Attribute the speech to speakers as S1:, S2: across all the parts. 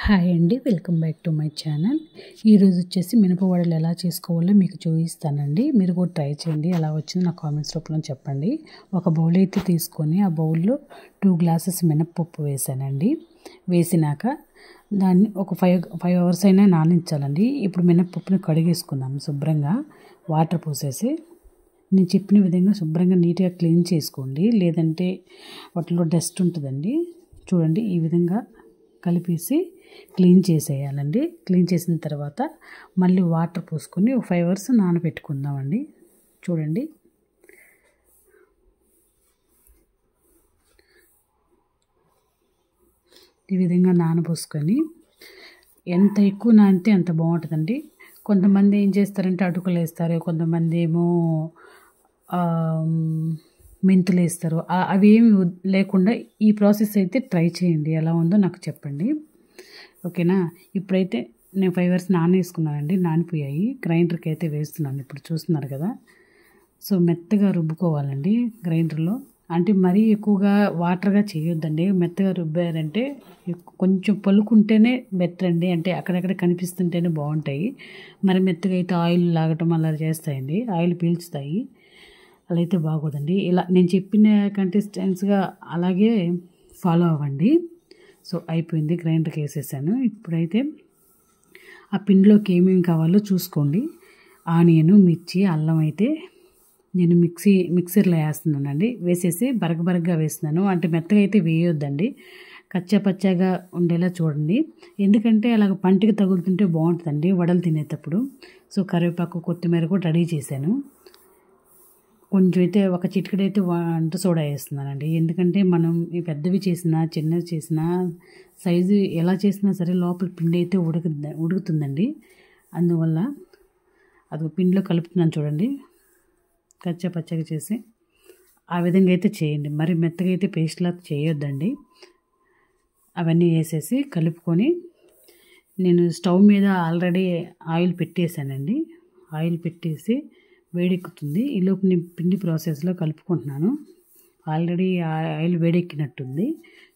S1: Hi అండి, welcome back to my channel. ఈరోజు వచ్చేసి మినప వడలు ఎలా చేసుకోవాలో మీకు చూపిస్తానండి. మీరు కూడా ట్రై చేయండి. ఎలా వచ్చిందో నా కామెంట్స్ రూపంలో చెప్పండి. ఒక బౌల్ అయితే తీసుకొని ఆ బౌల్లో 2 గ్లాసెస్ మినపప్పు వేసానండి. వేసినాక దాన్ని ఒక 5 అవర్స్ అయినా నానించాలండి. ఇప్పుడు మినపప్పుని కడిగేసుకుందాం శుభ్రంగా, వాటర్ పోసేసి. నేను చెప్పిన విధంగా శుభ్రంగా నీట్గా క్లీన్ చేసుకోండి, లేదంటే వాటిలో డస్ట్ ఉంటుందండి. చూడండి, ఈ విధంగా కలిపేసి క్లీన్ చేసేయాలండి. క్లీన్ చేసిన తర్వాత మళ్ళీ వాటర్ పోసుకొని ఒక 5 అవర్స్ నానబెట్టుకుందామండి. చూడండి, ఈ విధంగా నానబోసుకొని ఎంత ఎక్కువ నానితే అంత బాగుంటుందండి. కొంతమంది ఏం చేస్తారంటే అటుకులు వేస్తారు, కొంతమంది ఏమో మెంతులు వేస్తారు. అవి ఏమి లేకుండా ఈ ప్రాసెస్ అయితే ట్రై చేయండి. ఎలా ఉందో నాకు చెప్పండి, ఓకేనా? ఇప్పుడైతే నేను 5 అవర్స్ నానేసుకున్నానండి, నానిపోయాయి. గ్రైండర్కి అయితే వేస్తున్నాను, ఇప్పుడు చూస్తున్నారు కదా. సో మెత్తగా రుబ్బుకోవాలండి గ్రైండర్లో. అంటే మరీ ఎక్కువగా వాటర్గా చేయొద్దండి. మెత్తగా రుబ్బారంటే కొంచెం పలుకుంటేనే బెటర్ అండి. అంటే అక్కడక్కడ కనిపిస్తుంటేనే బాగుంటాయి. మరి మెత్తగా అయితే ఆయిల్ లాగటం అలా చేస్తాయండి, ఆయిల్ పీల్చుతాయి. అలా అయితే బాగోదండి. ఇలా నేను చెప్పిన కన్సిస్టెన్సీగా అలాగే ఫాలో అవ్వండి. సో అయిపోయింది, గ్రైండర్కి వేసేసాను. ఇప్పుడైతే ఆ పిండిలోకి ఏమేమి కావాలో చూసుకోండి. ఆనియన్, మిర్చి, అల్లం అయితే నేను మిక్సీలో వేస్తున్నానండి. వేసేసి బరగబరగ్గా వేస్తున్నాను. అంటే మెత్తగా అయితే వేయొద్దండి, కచ్చా పచ్చాగా ఉండేలా చూడండి. ఎందుకంటే అలాగ పంటికి తగులుతుంటే బాగుంటుందండి వడలు తినేటప్పుడు. సో కరివేపాకు, కొత్తిమీర కూడా రెడీ చేశాను. కొంచెం అయితే ఒక చిటికెడైతే వంట సోడా వేస్తున్నానండి. ఎందుకంటే మనం ఈ పెద్దవి చేసినా చిన్నవి చేసినా సైజు ఎలా చేసినా సరే లోపల పిండి అయితే ఉడుకుతుందండి. అందువల్ల అది పిండిలో కలుపుతున్నాను చూడండి, కచ్చా పచ్చగా చేసి. ఆ విధంగా అయితే చేయండి, మరి మెత్తగా అయితే పేస్ట్లా చేయొద్దండి. అవన్నీ వేసేసి కలుపుకొని నేను స్టవ్ మీద ఆల్రెడీ ఆయిల్ పెట్టేశానండి. ఆయిల్ పెట్టేసి వేడెక్కుతుంది. ఈలోపు నేను పిండి ప్రాసెస్లో కలుపుకుంటున్నాను. Already oil వేడెక్కినట్టుంది.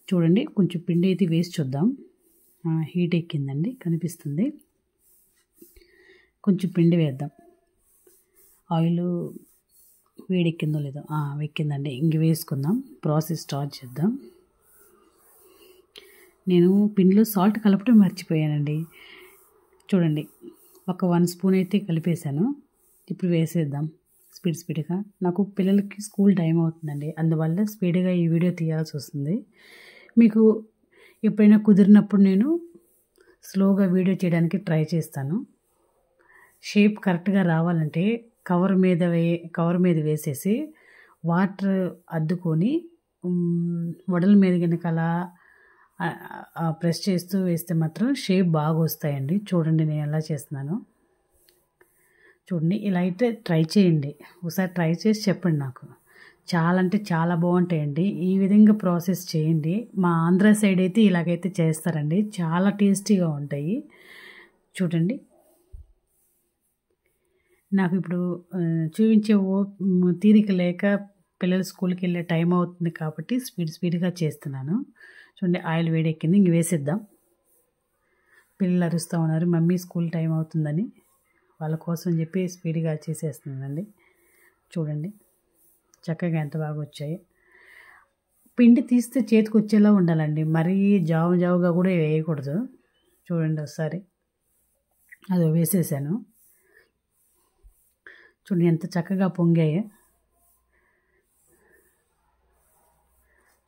S1: చూడండి, కొంచెం పిండి అయితే వేసి చూద్దాం. హీట్ ఎక్కిందండి, కనిపిస్తుంది. కొంచెం పిండి వేద్దాం. ఆయిల్ వేడెక్కిందో లేదో, ఎక్కిందండి. ఇంక వేసుకుందాం, ప్రాసెస్ స్టార్ట్ చేద్దాం. నేను పిండిలో సాల్ట్ కలపటం మర్చిపోయానండి. చూడండి, ఒక 1 స్పూన్ అయితే కలిపేశాను. ఇప్పుడు వేసేద్దాం స్పీడ్గా. నాకు పిల్లలకి స్కూల్ టైం అవుతుందండి, అందువల్ల స్పీడ్గా ఈ వీడియో తీయాల్సి వస్తుంది. మీకు ఎప్పుడైనా కుదిరినప్పుడు నేను స్లోగా వీడియో చేయడానికి ట్రై చేస్తాను. షేప్ కరెక్ట్గా రావాలంటే కవర్ మీద వేసేసి వాటర్ అద్దుకొని వడల మీద కనుక అలా ప్రెస్ చేస్తూ వేస్తే మాత్రం షేప్ బాగా వస్తాయండి. చూడండి నేను ఎలా చేస్తున్నాను. చూడండి, ఇలా అయితే ట్రై చేయండి. ఒకసారి ట్రై చేసి చెప్పండి నాకు. చాలా అంటే చాలా బాగుంటాయండి. ఈ విధంగా ప్రాసెస్ చేయండి. మా ఆంధ్ర సైడ్ అయితే ఇలాగైతే చేస్తారండి, చాలా టేస్టీగా ఉంటాయి. చూడండి, నాకు ఇప్పుడు చూపించే తీరిక లేక పిల్లలు స్కూల్కి వెళ్ళే టైం అవుతుంది కాబట్టి స్పీడ్గా చేస్తున్నాను. చూడండి, ఆయిల్ వేడెక్కింది, ఇంక వేసేద్దాం. పిల్లలు అరుస్తూ ఉన్నారు మమ్మీ స్కూల్ టైం అవుతుందని. వాళ్ళ కోసం చెప్పి స్పీడ్గా చేసేస్తున్నానండి. చూడండి, చక్కగా ఎంత బాగా వచ్చాయి. పిండి తీస్తే చేతికి వచ్చేలా ఉండాలండి, మరీ జావుగా కూడా వేయకూడదు. చూడండి ఒకసారి, అది వేసేసాను. చూడండి ఎంత చక్కగా పొంగాయో,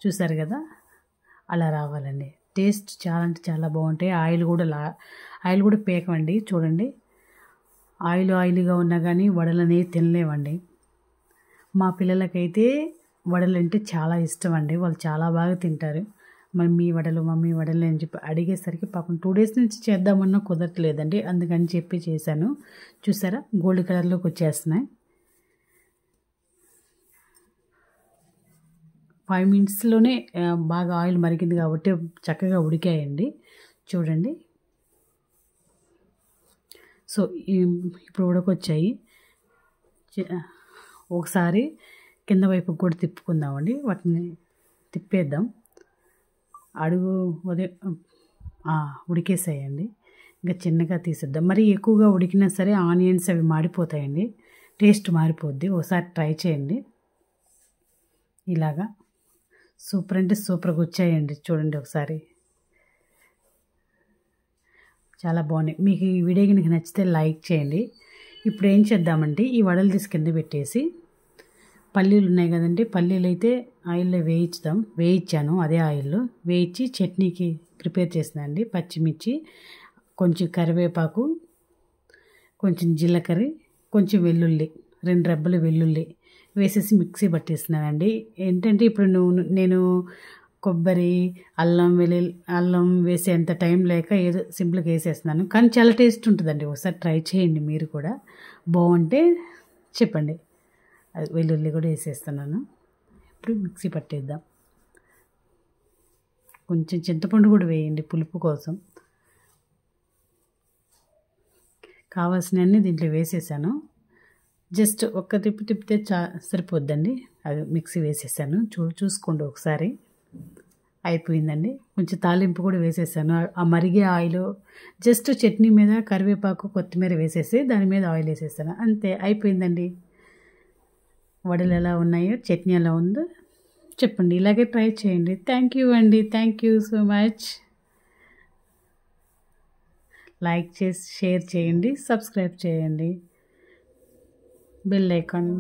S1: చూసారు కదా. అలా రావాలండి. టేస్ట్ చాలా అంటే చాలా బాగుంటాయి. ఆయిల్ కూడా పేకమండి. చూడండి, ఆయిల్గా ఉన్నా కానీ వడలు అనేవి తినలేమండి. మా పిల్లలకైతే వడలు అంటే చాలా ఇష్టం అండి, వాళ్ళు చాలా బాగా తింటారు. మమ్మీ వడలు అని చెప్పి అడిగేసరికి పాపం 2 డేస్ నుంచి చేద్దామన్నా కుదరట్లేదండి, అందుకని చెప్పి చేశాను. చూసారా, గోల్డ్ కలర్లోకి వచ్చేస్తున్నాయి. 5 మినిట్స్లోనే బాగా ఆయిల్ మరిగింది కాబట్టి చక్కగా ఉడికాయండి. చూడండి, సో ఇప్పుడు ఉడకొచ్చాయి. ఒకసారి కింద వైపుకి కూడా తిప్పుకుందామండి. వాటిని తిప్పేద్దాం. ఉడికేసాయండి. ఇంకా చిన్నగా తీసేద్దాం. మరి ఎక్కువగా ఉడికినా సరే ఆనియన్స్ అవి మాడిపోతాయండి, టేస్ట్ మారిపోద్ది. ఒకసారి ట్రై చేయండి. ఇలాగా సూపర్ అంటే సూపర్గా వచ్చాయండి. చూడండి ఒకసారి, చాలా బాగున్నాయి. మీకు ఈ వీడియో కనుక నచ్చితే లైక్ చేయండి. ఇప్పుడు ఏం చేద్దామంటే ఈ వడలు తీసి కింద పెట్టేసి పల్లీలు ఉన్నాయి కదండి, పల్లీలు అయితే ఆయిల్లో వేయించాను. అదే ఆయిల్లో వేయించి చట్నీకి ప్రిపేర్ చేసినండి. పచ్చిమిర్చి, కొంచెం కరివేపాకు, కొంచెం జీలకర్ర, కొంచెం వెల్లుల్లి, 2 రెబ్బలు వెల్లుల్లి వేసేసి మిక్సీ పట్టేస్తున్నానండి. ఏంటంటే ఇప్పుడు నేను కొబ్బరి, అల్లం వేసేంత టైం లేక ఏదో సింపుల్గా వేసేస్తున్నాను. కానీ చాలా టేస్ట్ ఉంటుందండి. ఒకసారి ట్రై చేయండి మీరు కూడా. బాగుంటే చెప్పండి. అది వెల్లుల్లి కూడా వేసేస్తున్నాను. ఇప్పుడు మిక్సీ పట్టేద్దాం. కొంచెం చింతపండు కూడా వేయండి పులుపు కోసం. కావాల్సినవన్నీ దీంట్లో వేసేసాను. జస్ట్ ఒక్క తిప్పితే సరిపోద్దండి. అది మిక్సీ వేసేసాను. చూసుకోండి ఒకసారి. అయిపోయిందండి. కొంచెం తాలింపు కూడా వేసేసాను. ఆ మరిగే ఆయిల్ జస్ట్ చట్నీ మీద కరివేపాకు, కొత్తిమీర వేసేసి దాని మీద ఆయిల్ వేసేసాను. అంతే, అయిపోయిందండి. వడలు ఎలా ఉన్నాయో, చట్నీ ఎలా ఉందో చెప్పండి. ఇలాగే ట్రై చేయండి. థ్యాంక్ యూ అండి. Thank you so much. Like చేసి షేర్ చేయండి, సబ్స్క్రైబ్ చేయండి, బెల్ ఐకాన్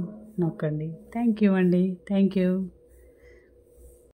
S1: నొక్కండి. థ్యాంక్ యూ అండి. Thank you.